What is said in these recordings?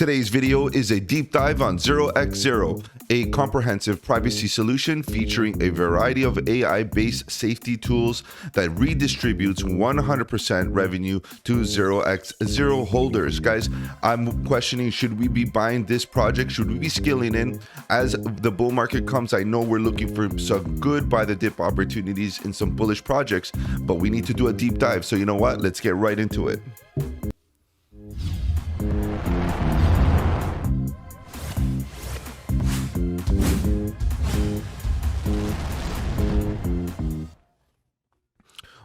Today's video is a deep dive on 0x0, a comprehensive privacy solution featuring a variety of AI-based safety tools that redistributes 100% revenue to 0x0 holders. Guys, I'm questioning, should we be buying this project? Should we be scaling in? As the bull market comes, I know we're looking for some good buy the dip opportunities in some bullish projects, but we need to do a deep dive. So you know what? Let's get right into it.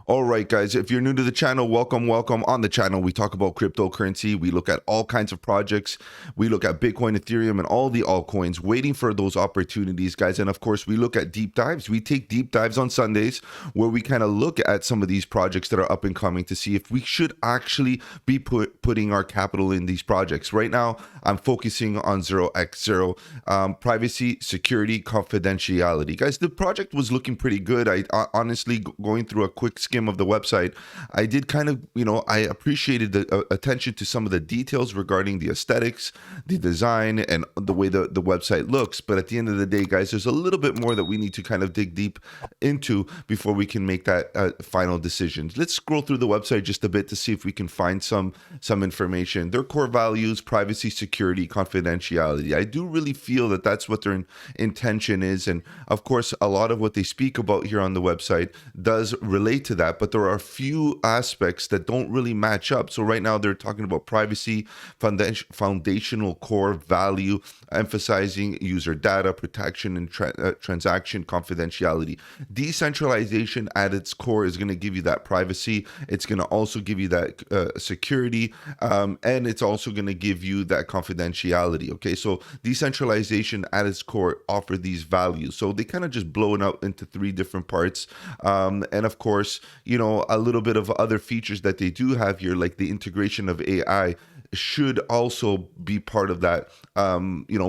All right, guys, if you're new to the channel, welcome. On the channel, we talk about cryptocurrency. We look at all kinds of projects. We look at Bitcoin, Ethereum, and all the altcoins, waiting for those opportunities, guys. And of course, we look at deep dives. We take deep dives on Sundays where we kind of look at some of these projects that are up and coming to see if we should actually be putting our capital in these projects. Right now, I'm focusing on 0x0, privacy, security, confidentiality. Guys, the project was looking pretty good. I honestly, going through a quick skim of the website, I did kind of, I appreciated the attention to some of the details regarding the aesthetics, the design, and the way the website looks. But at the end of the day, guys, there's a little bit more that we need to kind of dig deep into before we can make that final decision. Let's scroll through the website just a bit to see if we can find some information. Their core values: privacy, security, confidentiality. I do really feel that that's what their intention is. And of course, a lot of what they speak about here on the website does relate to that, but there are a few aspects that don't really match up. So right now they're talking about privacy, foundational core value, emphasizing user data protection and transaction confidentiality. Decentralization at its core is going to give you that privacy. It's going to also give you that security, and it's also going to give you that confidentiality. Okay, so decentralization at its core offer these values. So they kind of just blow it out into three different parts, and of course, a little bit of other features that they do have here, like the integration of AI, should also be part of that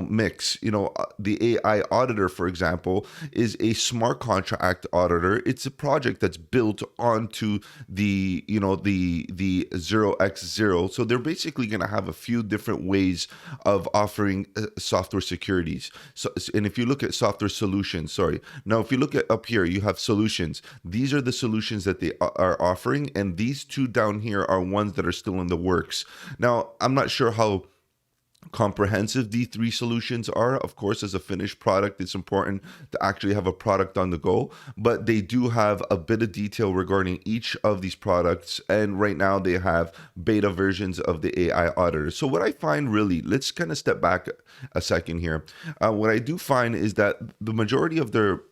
mix. The AI auditor, for example, is a smart contract auditor. It's a project that's built onto the 0x0. So they're basically going to have a few different ways of offering software securities. So, and if you look at software solutions, now if you look at up here, you have solutions. These are the solutions that they are offering, and these two down here are ones that are still in the works. Now, I'm not sure how comprehensive these three solutions are. Of course, as a finished product, it's important to actually have a product on the go, but they do have a bit of detail regarding each of these products. And right now they have beta versions of the AI auditor. So what I find really, let's kind of step back a second here. What I do find is that the majority of their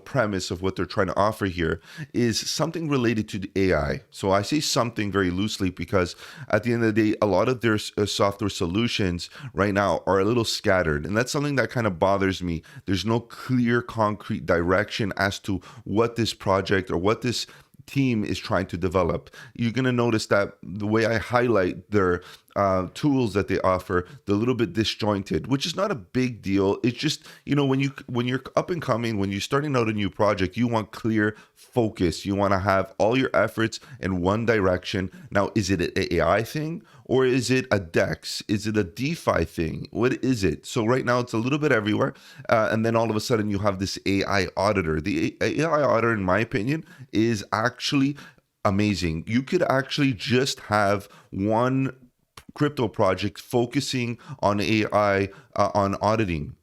premise of what they're trying to offer here is something related to the AI. So I say something very loosely because at the end of the day, a lot of their software solutions right now are a little scattered. And that's something that kind of bothers me. There's no clear, concrete direction as to what this project or what this team is trying to develop. You're going to notice that the way I highlight their tools that they offer, they're a little bit disjointed, which is not a big deal. It's just, when you're up and coming, when you're starting out a new project, you want clear focus. You want to have all your efforts in one direction. Now, is it an AI thing or is it a DEX? Is it a DeFi thing? What is it? So right now it's a little bit everywhere. And then all of a sudden you have this AI auditor. The AI auditor, in my opinion, is actually amazing. You could actually just have one crypto project focusing on AI, on auditing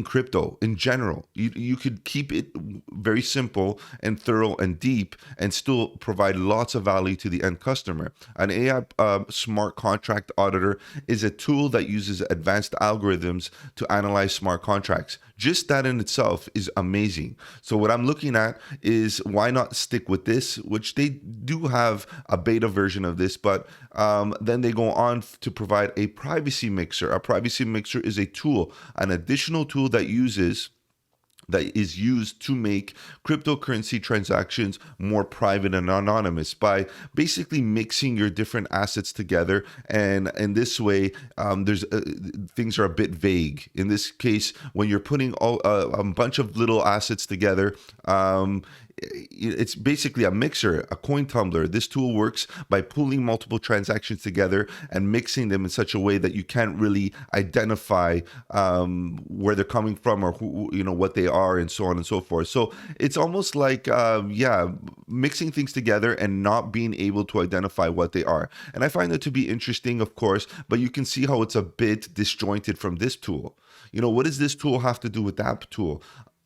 crypto in general. You could keep it very simple and thorough and deep and still provide lots of value to the end customer. An AI smart contract auditor is a tool that uses advanced algorithms to analyze smart contracts. Just that in itself is amazing. So what I'm looking at is, why not stick with this, which they do have a beta version of this, but then they go on to provide a privacy mixer. A privacy mixer is a tool, an additional tool that is used to make cryptocurrency transactions more private and anonymous by basically mixing your different assets together. And in this way, things are a bit vague. In this case, when you're putting a bunch of little assets together, it's basically a mixer, a coin tumbler. This tool works by pooling multiple transactions together and mixing them in such a way that you can't really identify where they're coming from or who, what they are, and so on and so forth. So it's almost like, mixing things together and not being able to identify what they are. And I find that to be interesting, of course, but you can see how it's a bit disjointed from this tool. What does this tool have to do with that tool?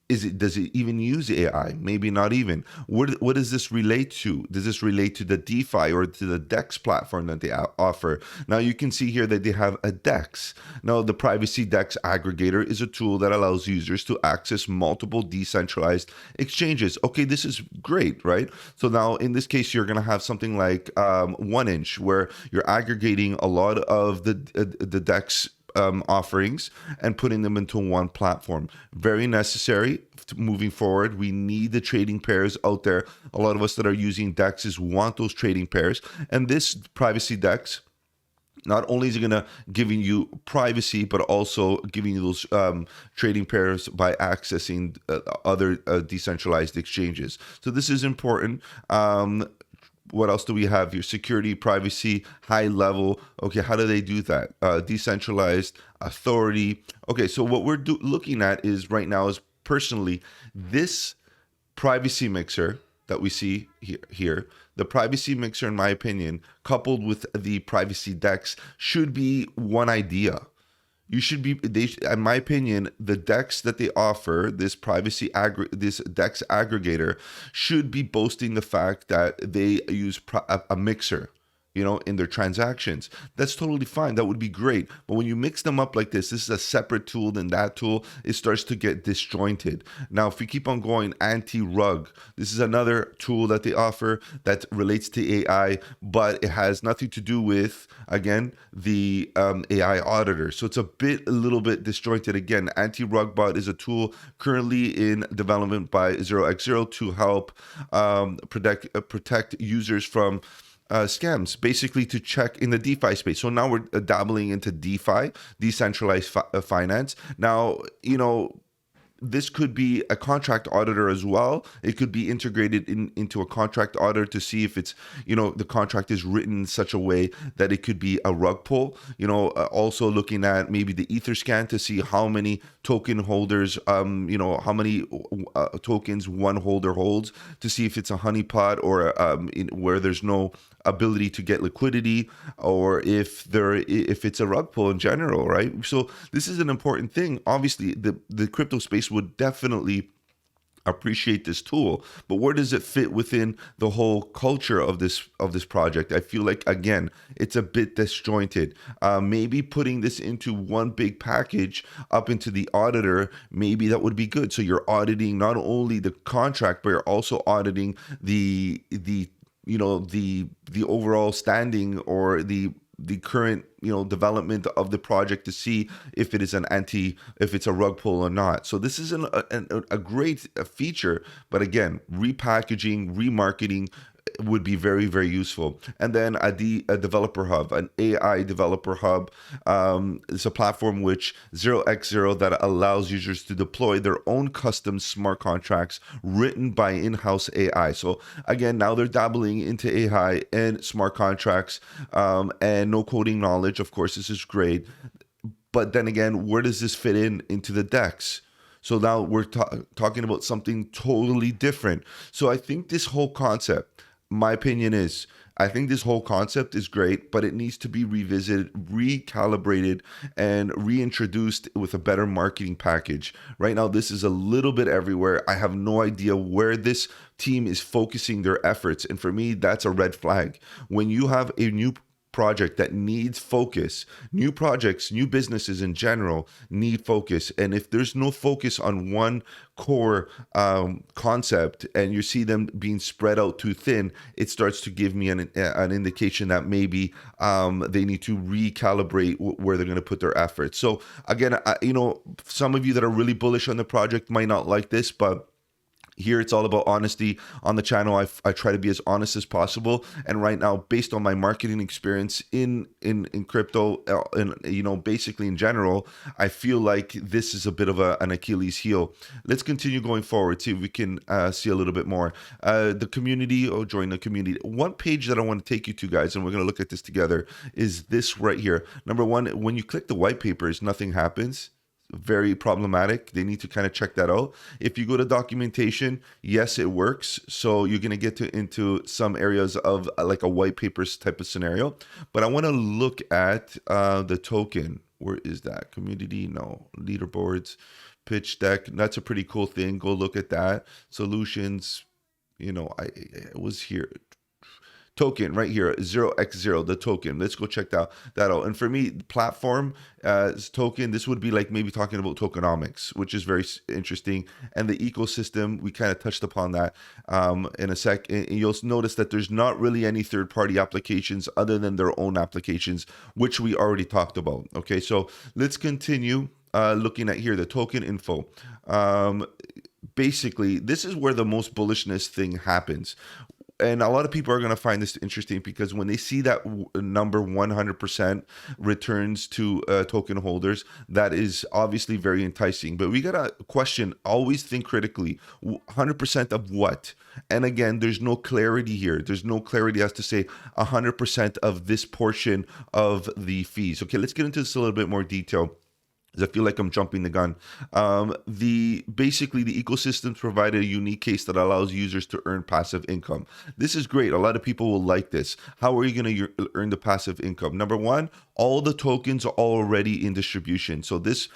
Does it even use AI? Maybe not even. What does this relate to? Does this relate to the DeFi or to the DEX platform that they offer? Now you can see here that they have a DEX. Now the privacy DEX aggregator is a tool that allows users to access multiple decentralized exchanges. Okay, this is great, right? So now in this case, you're gonna have something like 1inch, where you're aggregating a lot of the DEX offerings and putting them into one platform. Very necessary moving forward. We need the trading pairs out there. A lot of us that are using DEXs want those trading pairs. And this privacy DEX, not only is it going to giving you privacy, but also giving you those trading pairs by accessing other decentralized exchanges. So this is important. What else do we have here? Security, privacy, high level. Okay, how do they do that? Decentralized, authority. Okay, so what we're looking at is right now is personally this privacy mixer that we see here. The privacy mixer, in my opinion, coupled with the privacy DEX, should be one idea. You should be, in my opinion, the DEX that they offer, this this DEX aggregator, should be boasting the fact that they use a mixer, in their transactions. That's totally fine. That would be great. But when you mix them up like this is a separate tool than that tool. It starts to get disjointed. Now, if we keep on going, anti-rug. This is another tool that they offer that relates to AI, but it has nothing to do with, again, the AI auditor. So it's a little bit disjointed. Again, anti-rug bot is a tool currently in development by 0x0 to help protect users from scams, basically to check in the DeFi space. So now we're dabbling into DeFi, decentralized finance. Now, this could be a contract auditor as well. It could be integrated into a contract auditor to see if it's, the contract is written in such a way that it could be a rug pull. Also looking at maybe the Etherscan to see how many token holders, how many tokens one holder holds, to see if it's a honeypot or where there's no ability to get liquidity, or if it's a rug pull in general, right? So this is an important thing. Obviously, the crypto space would definitely appreciate this tool, but where does it fit within the whole culture of this project? I feel like, again, it's a bit disjointed. Maybe putting this into one big package up into the auditor, maybe that would be good. So you're auditing not only the contract, but you're also auditing the overall standing or the current development of the project to see if it is if it's a rug pull or not. So this is a great feature, but again, repackaging, remarketing would be very, very useful. And then a developer hub, an AI developer hub. It's a platform which 0x0 that allows users to deploy their own custom smart contracts written by in-house AI. So again, now they're dabbling into AI and smart contracts and no coding knowledge. Of course, this is great. But then again, where does this fit into the DEX? So now we're talking about something totally different. So I think this whole concept, my opinion is, I think this whole concept is great, but it needs to be revisited, recalibrated, and reintroduced with a better marketing package. Right now, this is a little bit everywhere. I have no idea where this team is focusing their efforts. And for me, that's a red flag. When you have a new project that needs focus, new projects, new businesses in general need focus. And if there's no focus on one core concept and you see them being spread out too thin, it starts to give me an indication that maybe they need to recalibrate where they're going to put their efforts. So again, some of you that are really bullish on the project might not like this, but Here, it's all about honesty. On the channel, I try to be as honest as possible. And right now, based on my marketing experience in crypto, and basically in general, I feel like this is a bit of an Achilles heel. Let's continue going forward. See if we can see a little bit more. The community, join the community. One page that I want to take you to, guys, and we're going to look at this together, is this right here. Number one, when you click the white papers, nothing happens. Very problematic. They need to kind of check that out. If you go to documentation, yes, it works. So you're going to get into some areas of like a white papers type of scenario. But I want to look at the token. Where is that? Community? No. Leaderboards, pitch deck. That's a pretty cool thing. Go look at that. Solutions. I was here. Token right here, 0x0, the token. Let's go check that out. And for me, platform token, this would be like maybe talking about tokenomics, which is very interesting. And the ecosystem, we kind of touched upon that in a sec. And you'll notice that there's not really any third-party applications other than their own applications, which we already talked about. Okay, so let's continue looking at here, the token info. Basically, this is where the most bullishness thing happens. And a lot of people are going to find this interesting because when they see that number 100% returns to token holders, that is obviously very enticing. But we got to question, always think critically, 100% of what? And again, there's no clarity here. There's no clarity as to say 100% of this portion of the fees. Okay, let's get into this a little bit more detail. I feel like I'm jumping the gun. Basically, the ecosystems provide a unique case that allows users to earn passive income. This is great. A lot of people will like this. How are you going to earn the passive income? Number one, all the tokens are already in distribution. So this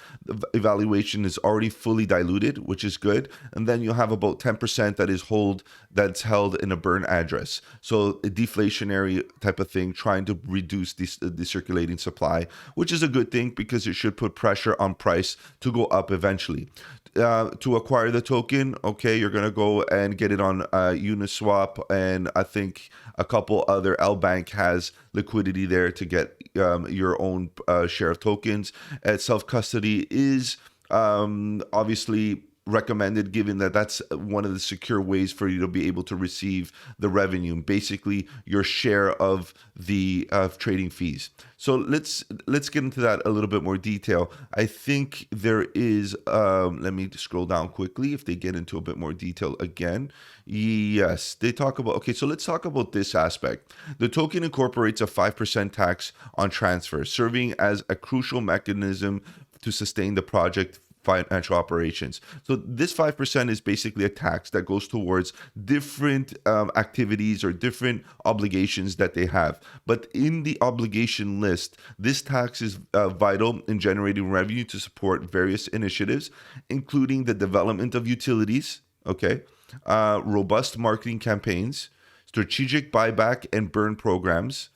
evaluation is already fully diluted, which is good. And then you'll have about 10% that's held in a burn address. So a deflationary type of thing, trying to reduce the circulating supply, which is a good thing because it should put pressure on price to go up eventually. To acquire the token, okay, you're going to go and get it on Uniswap, and I think a couple other L-Bank has liquidity there to get your own share of tokens. Self-custody is obviously recommended, given that that's one of the secure ways for you to be able to receive the revenue, basically your share of the trading fees. So let's get into that a little bit more detail. I think there is, let me scroll down quickly if they get into a bit more detail again. Yes, they talk about, okay, so let's talk about this aspect. The token incorporates a 5% tax on transfer, serving as a crucial mechanism to sustain the project financial operations. So this 5% is basically a tax that goes towards different activities or different obligations that they have. But in the obligation list, this tax is vital in generating revenue to support various initiatives, including the development of utilities, okay, robust marketing campaigns, strategic buyback and burn programs,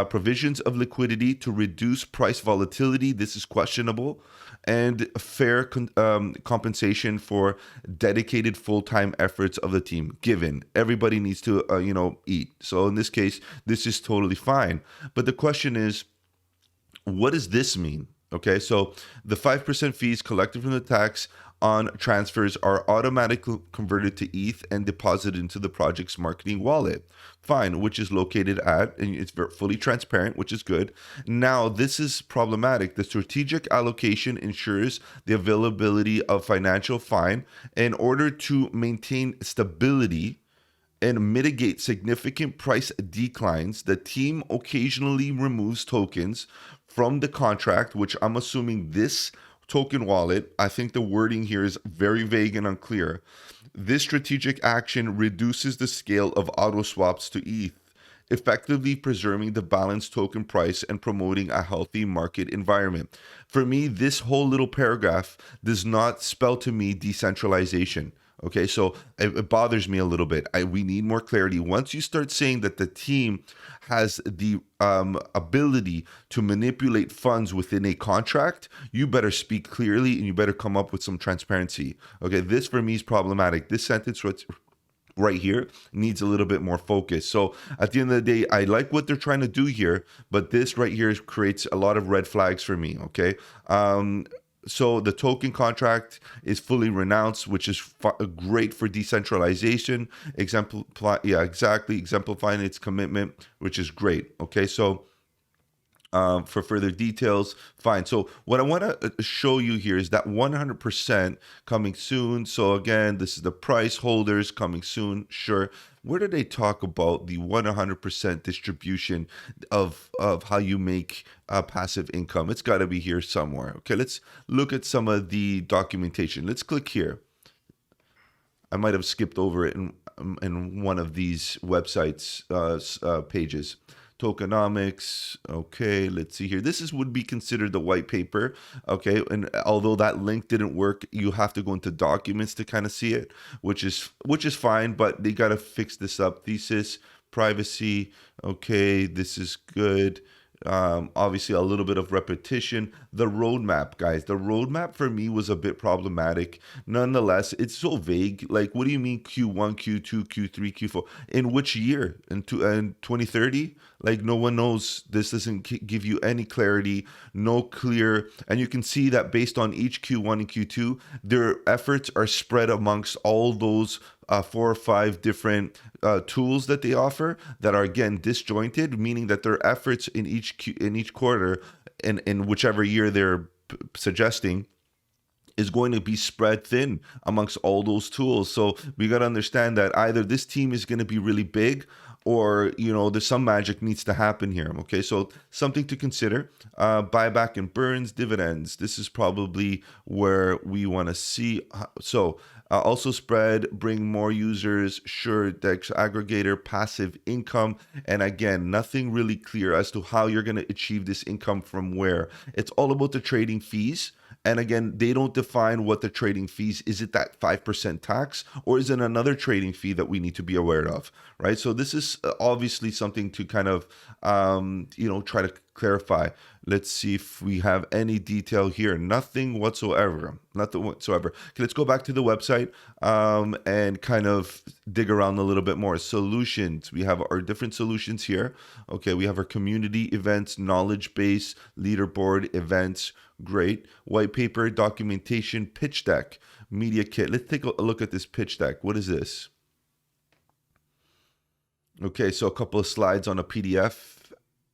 provisions of liquidity to reduce price volatility. This is questionable. And fair compensation for dedicated full-time efforts of the team, given everybody needs to, eat. So in this case, this is totally fine. But the question is, what does this mean? Okay, so the 5% fees collected from the tax on transfers are automatically converted to ETH and deposited into the project's marketing wallet. Fine, which is located at, and it's fully transparent, which is good. Now, this is problematic. The strategic allocation ensures the availability of financial fine in order to maintain stability and mitigate significant price declines. The team occasionally removes tokens from the contract, which I'm assuming this token wallet, I think the wording here is very vague and unclear. This strategic action reduces the scale of auto swaps to ETH, effectively preserving the balanced token price and promoting a healthy market environment. For me, this whole little paragraph does not spell to me decentralization. Okay, so it bothers me a little bit. We need more clarity. Once you start saying that the team has the ability to manipulate funds within a contract, you better speak clearly and you better come up with some transparency. Okay, this for me is problematic. This sentence right here needs a little bit more focus. So at the end of the day, I like what they're trying to do here, but this right here creates a lot of red flags for me. Okay. So the token contract is fully renounced, which is great for decentralization. Exemplifying its commitment, which is great. Okay, so for further details, fine. So what I want to show you here is that 100% coming soon. So again, this is the price holders coming soon. Sure. Where do they talk about the 100% distribution of how you make passive income? It's got to be here somewhere. Okay, let's look at some of the documentation. Let's click here. I might have skipped over it in one of these websites pages. Tokenomics. Okay, let's see here. Would be considered the white paper. Okay, and although that link didn't work, you have to go into documents to kind of see it, which is fine. But they got to fix this up. Thesis, privacy. Okay, this is good. Obviously, a little bit of repetition. The roadmap, guys. The roadmap for me was a bit problematic. Nonetheless, it's so vague. Like, what do you mean Q1, Q2, Q3, Q4? In which year? In 2030? Like, no one knows. This doesn't give you any clarity, no clear. And you can see that based on each Q1 and Q2, their efforts are spread amongst all those 4 or 5 different tools that they offer that are again disjointed, meaning that their efforts in each quarter and in whichever year they're suggesting is going to be spread thin amongst all those tools. So we got to understand that either this team is going to be really big, or there's some magic needs to happen here. Okay, so something to consider. Buyback and burns, dividends. This is probably where we want to see. So also spread, bring more users, sure, DEX aggregator, passive income. And again, nothing really clear as to how you're going to achieve this income from where. It's all about the trading fees. And again, they don't define what the trading fees. Is it that 5% tax, or is it another trading fee that we need to be aware of, right? So this is obviously something to kind of, try to clarify. Let's see if we have any detail here. Nothing whatsoever. Nothing whatsoever. Okay, let's go back to the website and kind of dig around a little bit more. Solutions. We have our different solutions here. Okay, we have our community events, knowledge base, leaderboard, events. Great. White paper, documentation, pitch deck, media kit. Let's take a look at this pitch deck. What is this? Okay, so a couple of slides on a PDF.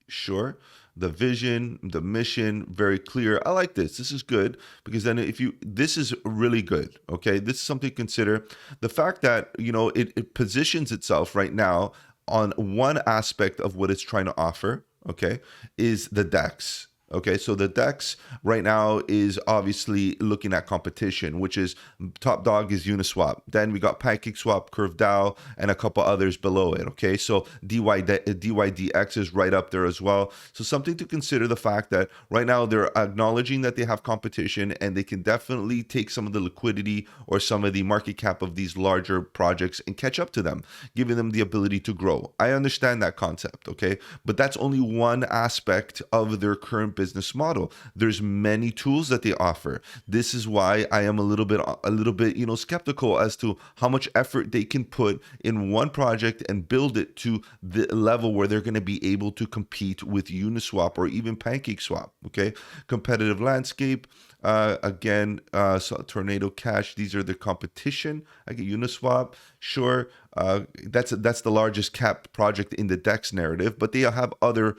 Sure. The vision, the mission, very clear. I like this. This is good because then this is really good. Okay, this is something to consider. The fact that, it positions itself right now on one aspect of what it's trying to offer, okay, is the DEX. Okay, so the DEX right now is obviously looking at competition, which is top dog is Uniswap. Then we got PancakeSwap, CurveDAO, and a couple others below it. Okay, so DYDX is right up there as well. So something to consider, the fact that right now they're acknowledging that they have competition and they can definitely take some of the liquidity or some of the market cap of these larger projects and catch up to them, giving them the ability to grow. I understand that concept, okay? But that's only one aspect of their current business model. There's many tools that they offer. This is why I am a little bit skeptical as to how much effort they can put in one project and build it to the level where they're going to be able to compete with Uniswap or even PancakeSwap. Okay, competitive landscape. So Tornado Cash, these are the competition. I get Uniswap, sure. That's the largest cap project in the DEX narrative, but they have other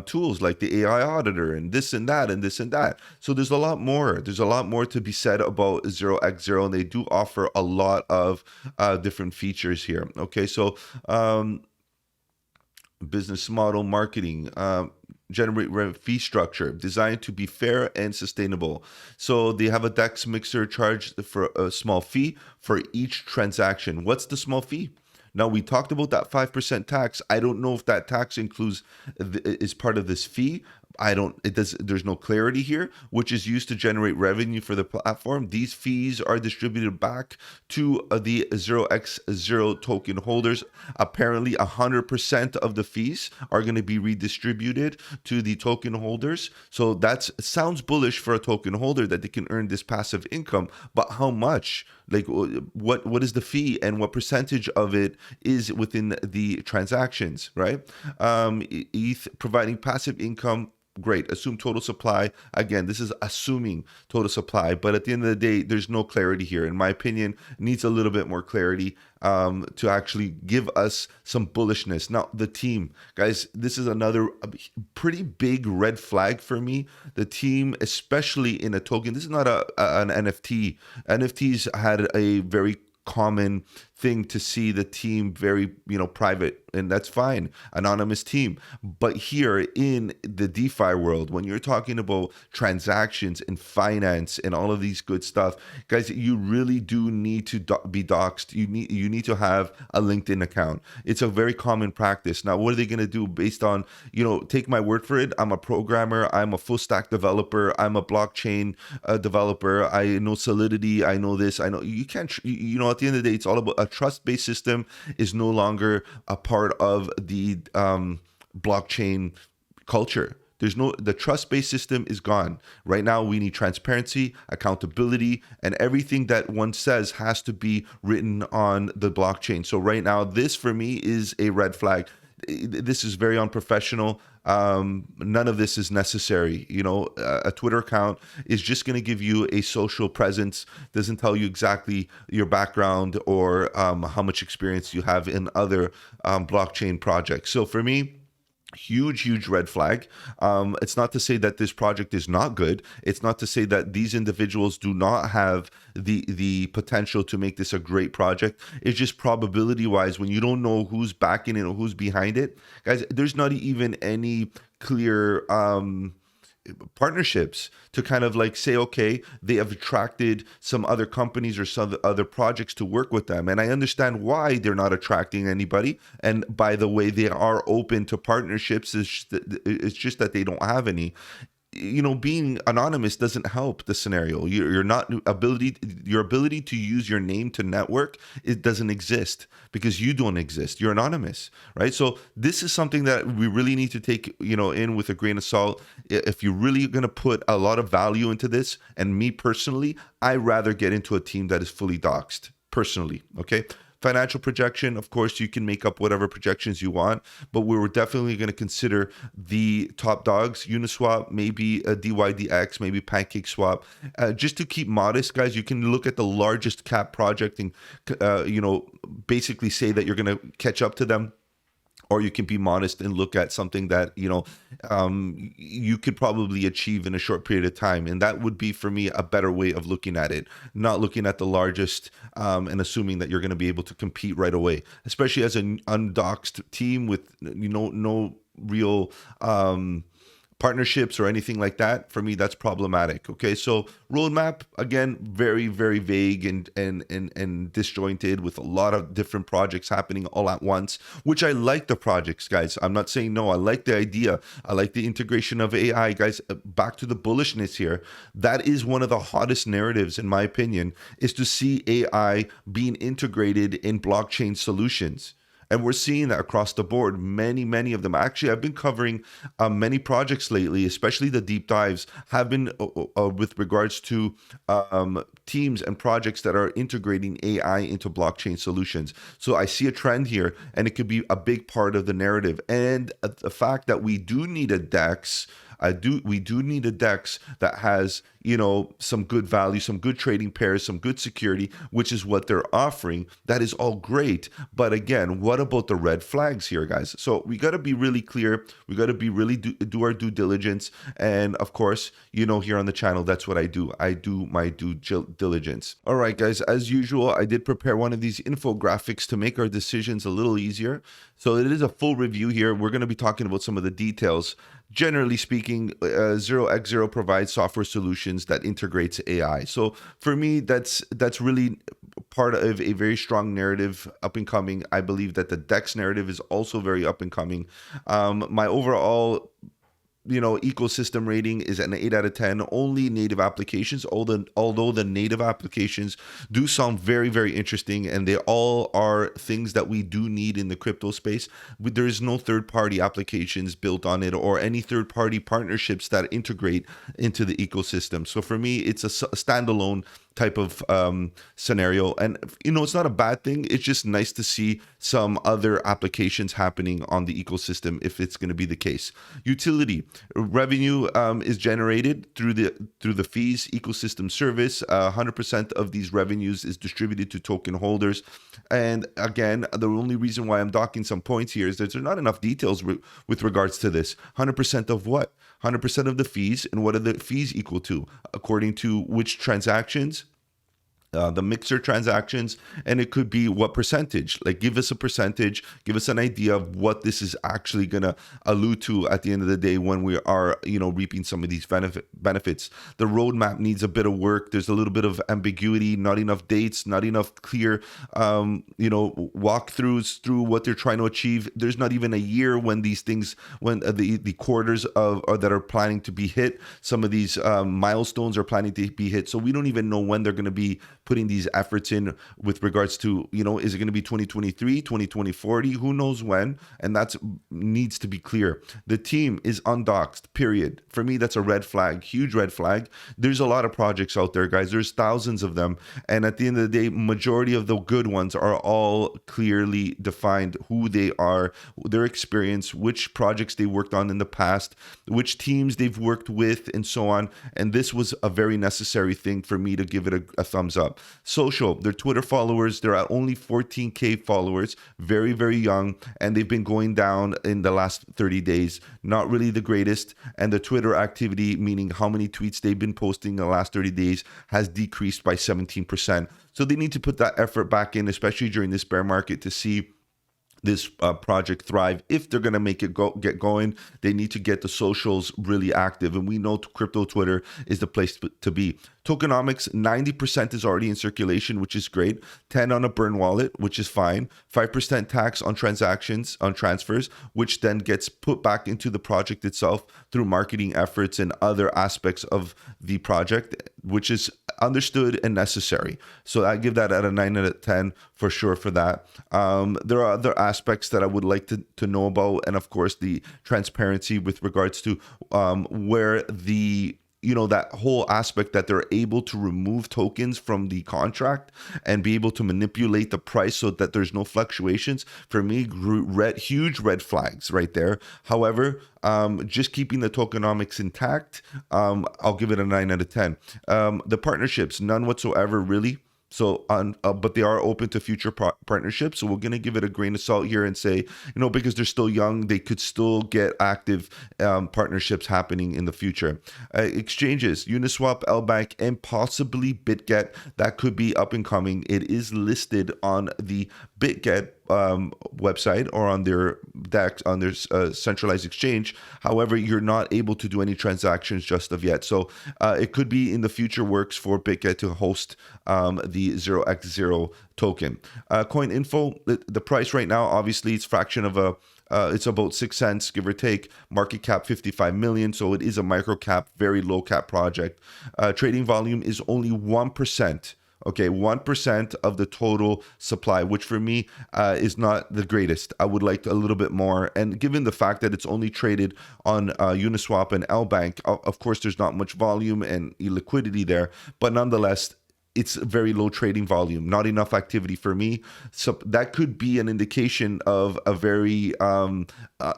tools like the AI auditor and this and that and this and that. So there's a lot more. There's a lot more to be said about 0x0, and they do offer a lot of different features here. Okay, so business model, marketing, generate fee structure designed to be fair and sustainable. So they have a DEX mixer charged for a small fee for each transaction. What's the small fee? Now, we talked about that 5% tax. I don't know if that tax is part of this fee. There's no clarity here, which is used to generate revenue for the platform. These fees are distributed back to the 0x0 token holders. Apparently 100% of the fees are going to be redistributed to the token holders. So that sounds bullish for a token holder, that they can earn this passive income, but how much? Like, what is the fee and what percentage of it is within the transactions, right? ETH providing passive income. great. Assume total supply. Again, this is assuming total supply, but at the end of the day, there's no clarity here. In my opinion, it needs a little bit more clarity to actually give us some bullishness. Now, the team, guys, this is another pretty big red flag for me. The team, especially in a token, this is not an NFT. NFTs had a very common thing to see the team very, private, and that's fine, anonymous team. But here in the DeFi world, when you're talking about transactions and finance and all of these good stuff, guys, you really do need to be doxxed. You need to have a LinkedIn account. It's a very common practice. Now, what are they going to do based on, take my word for it? I'm a programmer. I'm a full stack developer. I'm a blockchain developer. I know Solidity. I know this. I know you can't, at the end of the day, it's all about a trust-based system is no longer a part of the blockchain culture. The trust-based system is gone. Right now, we need transparency, accountability, and everything that one says has to be written on the blockchain. So right now, this for me is a red flag. This is very unprofessional. None of this is necessary. A Twitter account is just going to give you a social presence, doesn't tell you exactly your background or how much experience you have in other blockchain projects. So for me, huge red flag. It's not to say that this project is not good. It's not to say that these individuals do not have the potential to make this a great project. It's just probability wise, when you don't know who's backing it or who's behind it, guys, there's not even any clear partnerships to kind of like say, okay, they have attracted some other companies or some other projects to work with them. And I understand why they're not attracting anybody. And by the way, they are open to partnerships. It's just that they don't have any. Being anonymous doesn't help the scenario. Your ability to use your name to network, it doesn't exist because you don't exist. You're anonymous, right? So this is something that we really need to take, in with a grain of salt. If you're really going to put a lot of value into this, and me personally, I rather get into a team that is fully doxed personally. Okay. Financial projection, of course, you can make up whatever projections you want, but we were definitely going to consider the top dogs, Uniswap, maybe a DYDX, maybe PancakeSwap. Just to keep modest, guys, you can look at the largest cap project and, basically say that you're going to catch up to them. Or you can be modest and look at something that, you could probably achieve in a short period of time. And that would be, for me, a better way of looking at it, not looking at the largest and assuming that you're going to be able to compete right away, especially as an undoxed team with, no real partnerships or anything like that. For me, that's problematic. Okay, so roadmap, again, very vague and disjointed, with a lot of different projects happening all at once, which I like the projects, guys. I'm not saying no. I like the idea. I like the integration of AI, guys. Back to the bullishness here. That is one of the hottest narratives, in my opinion, is to see AI being integrated in blockchain solutions. And we're seeing that across the board. Many of them. Actually, I've been covering many projects lately, especially the deep dives, have been with regards to teams and projects that are integrating AI into blockchain solutions. So I see a trend here, and it could be a big part of the narrative. And the fact that we do need a DEX, we do need a DEX that has, some good value, some good trading pairs, some good security, which is what they're offering. That is all great. But again, what about the red flags here, guys? So we got to be really clear. We got to be really do our due diligence. And of course, here on the channel, that's what I do. I do my due diligence. All right, guys, as usual, I did prepare one of these infographics to make our decisions a little easier. So it is a full review here. We're going to be talking about some of the details. Generally speaking, 0x0 provides software solutions that integrates AI. So for me, that's really part of a very strong narrative, up and coming. I believe that the DEX narrative is also very up and coming. My overall ecosystem rating is an 8 out of 10. Only native applications, although the native applications do sound very interesting, and they all are things that we do need in the crypto space. There is no third-party applications built on it or any third-party partnerships that integrate into the ecosystem. So for me, it's a standalone type of scenario. And, it's not a bad thing. It's just nice to see some other applications happening on the ecosystem if it's going to be the case. Utility revenue is generated through the fees ecosystem service. 100% of these revenues is distributed to token holders. And again, the only reason why I'm docking some points here is that there's not enough details with regards to this. 100% of what? 100% of the fees, and what are the fees equal to? According to which transactions? The mixer transactions, and it could be what percentage. Like, give us a percentage, give us an idea of what this is actually going to allude to at the end of the day when we are, reaping some of these benefits. The roadmap needs a bit of work. There's a little bit of ambiguity, not enough dates, not enough clear, walkthroughs through what they're trying to achieve. There's not even a year when these things, when the quarters that are planning to be hit, some of these milestones are planning to be hit. So we don't even know when they're going to be putting these efforts in with regards to, is it going to be 2023, 2040? Who knows when? And that needs to be clear. The team is undoxed, period. For me, that's a red flag, huge red flag. There's a lot of projects out there, guys. There's thousands of them. And at the end of the day, majority of the good ones are all clearly defined, who they are, their experience, which projects they worked on in the past, which teams they've worked with, and so on. And this was a very necessary thing for me to give it a thumbs up. Social, their Twitter followers, they're at only 14K followers, very, very young, and they've been going down in the last 30 days. Not really the greatest. And the Twitter activity, meaning how many tweets they've been posting in the last 30 days, has decreased by 17%. So they need to put that effort back in, especially during this bear market, to see this project thrive. If they're going to make it get going, they need to get the socials really active. And we know crypto Twitter is the place to be. Tokenomics, 90% is already in circulation, which is great. 10 on a burn wallet, which is fine. 5% tax on transactions, on transfers, which then gets put back into the project itself through marketing efforts and other aspects of the project, which is understood and necessary. So I give that at a 9 out of 10 for sure for that. There are other aspects that I would like to know about. And of course, the transparency with regards to where the that whole aspect that they're able to remove tokens from the contract and be able to manipulate the price so that there's no fluctuations. For me, huge red flags right there. However, just keeping the tokenomics intact, I'll give it a 9 out of 10. The partnerships, none whatsoever, really. So, but they are open to future partnerships. So we're going to give it a grain of salt here and say, because they're still young, they could still get active partnerships happening in the future. Exchanges, Uniswap, LBank, and possibly BitGet, that could be up and coming. It is listed on the BitGet website or on their DEX, on their centralized exchange. However, you're not able to do any transactions just of yet. So it could be in the future works for BitGet to host the 0x0 token. Coin info, the price right now, obviously it's fraction of it's about 6 cents, give or take. Market cap 55 million. So it is a micro cap, very low cap project. Trading volume is only 1%. Okay, 1% of the total supply, which for me is not the greatest. I would like a little bit more. And given the fact that it's only traded on Uniswap and LBank, of course, there's not much volume and liquidity there. But nonetheless, it's very low trading volume, not enough activity for me. So that could be an indication of a very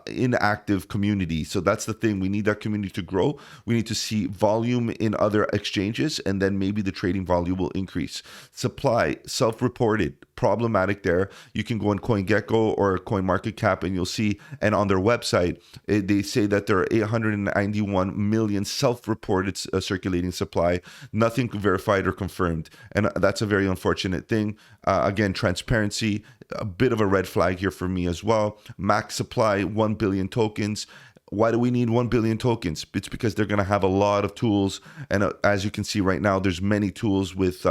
inactive community. So that's the thing. We need that community to grow. We need to see volume in other exchanges, and then maybe the trading volume will increase. Supply, self-reported, problematic there. You can go on CoinGecko or CoinMarketCap and you'll see, and on their website, they say that there are 891 million self-reported circulating supply, nothing verified or confirmed. And that's a very unfortunate thing. Again, transparency, a bit of a red flag here for me as well. Max supply, 1 billion tokens. Why do we need 1 billion tokens? It's because they're going to have a lot of tools. And as you can see right now, there's many tools with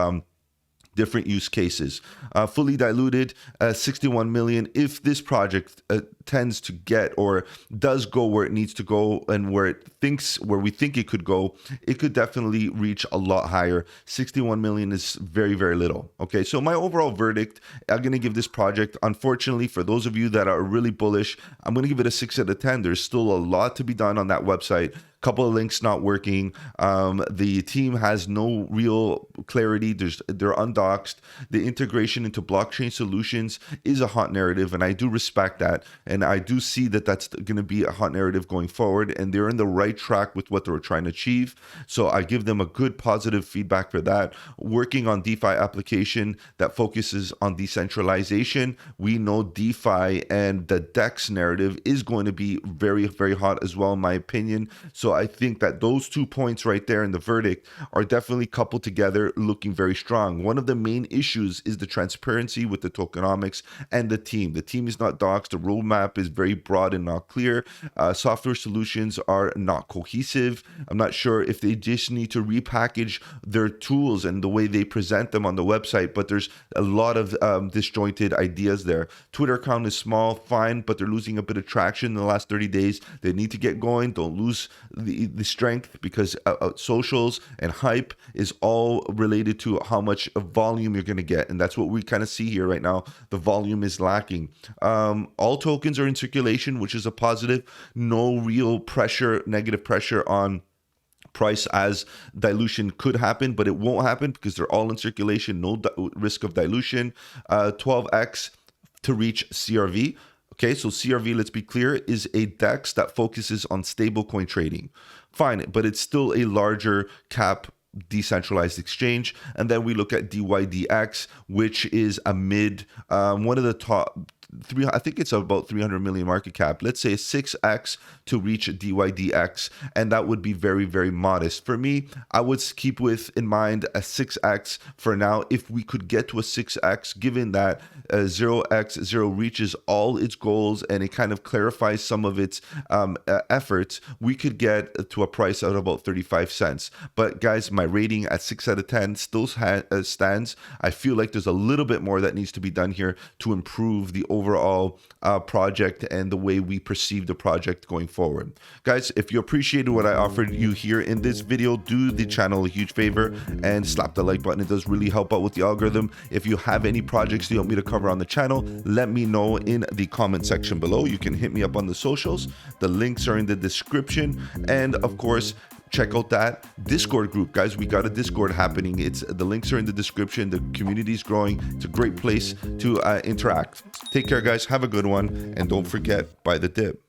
different use cases. Fully diluted, 61 million. If this project tends to get or does go where it needs to go and where we think it could go, it could definitely reach a lot higher. 61 million is very, very little. Okay, so my overall verdict, I'm going to give this project, unfortunately, for those of you that are really bullish, I'm going to give it a 6 out of 10. There's still a lot to be done on that website. couple of links not working. The team has no real clarity. They're undoxed. The integration into blockchain solutions is a hot narrative, and I do respect that. And I do see that that's going to be a hot narrative going forward, and they're in the right track with what they're trying to achieve. So I give them a good positive feedback for that. Working on DeFi application that focuses on decentralization. We know DeFi and the DEX narrative is going to be very, very hot as well, in my opinion. So I think that those 2 points right there in the verdict are definitely coupled together, looking very strong. One of the main issues is the transparency with the tokenomics and the team. The team is not doxed. The roadmap is very broad and not clear. Software solutions are not cohesive. I'm not sure if they just need to repackage their tools and the way they present them on the website, but there's a lot of disjointed ideas there. Twitter account is small, fine, but they're losing a bit of traction in the last 30 days. They need to get going. Don't lose the strength, because socials and hype is all related to how much volume you're going to get. And that's what we kind of see here right now. The volume is lacking. All tokens are in circulation, which is a positive. No real pressure, negative pressure on price as dilution could happen, but it won't happen because they're all in circulation. No risk of dilution. 12x to reach CRV. Okay, so CRV, let's be clear, is a DEX that focuses on stablecoin trading. Fine, but it's still a larger cap decentralized exchange. And then we look at DYDX, which is a one of the top three. I think it's about 300 million market cap. Let's say 6x to reach DYDX, and that would be very, very modest. For me, I would keep in mind a 6x for now. If we could get to a 6x, given that 0x0 reaches all its goals and it kind of clarifies some of its efforts, we could get to a price at about 35 cents. But guys, my rating at 6 out of 10 still stands. I feel like there's a little bit more that needs to be done here to improve the overall project and the way we perceive the project going forward. Guys, if you appreciated what I offered you here in this video, do the channel a huge favor and slap the like button. It does really help out with the algorithm. If you have any projects you want me to cover on the channel, let me know in the comment section below. You can hit me up on the socials. The links are in the description. And of course, check out that Discord group, guys. We got a Discord happening. The links are in the description. The community is growing. It's a great place to interact. Take care, guys. Have a good one. And don't forget, buy the dip.